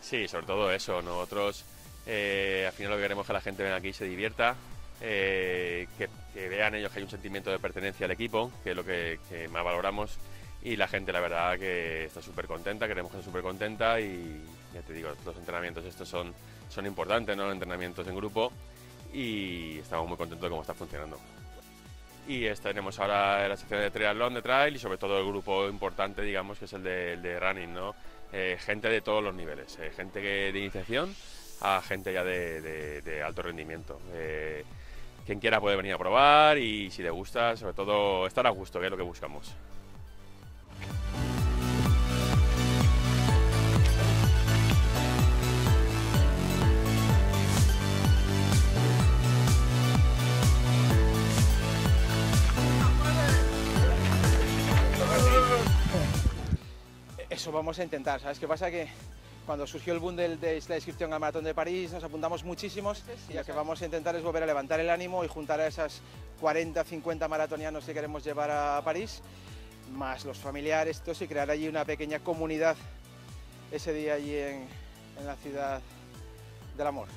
Sí, sobre todo eso. Nosotros al final lo que queremos es que la gente venga aquí y se divierta, que vean ellos que hay un sentimiento de pertenencia al equipo, que es lo que más valoramos, y la gente la verdad que está súper contenta, queremos que esté súper contenta y ya te digo, los entrenamientos estos son importantes, ¿no? Los entrenamientos en grupo y estamos muy contentos de cómo está funcionando. Y tenemos ahora la sección de triatlón, de trail y sobre todo el grupo importante, digamos, que es el de running, ¿no? Gente de todos los niveles, gente de iniciación a gente ya de alto rendimiento. Quien quiera puede venir a probar y si le gusta, sobre todo estar a gusto, que es lo que buscamos. Eso vamos a intentar, ¿sabes qué pasa? Que cuando surgió el boom de la inscripción al Maratón de París nos apuntamos muchísimos y lo que vamos a intentar es volver a levantar el ánimo y juntar a esas 40, 50 maratonianos que queremos llevar a París, más los familiares, y crear allí una pequeña comunidad ese día allí en la ciudad del amor.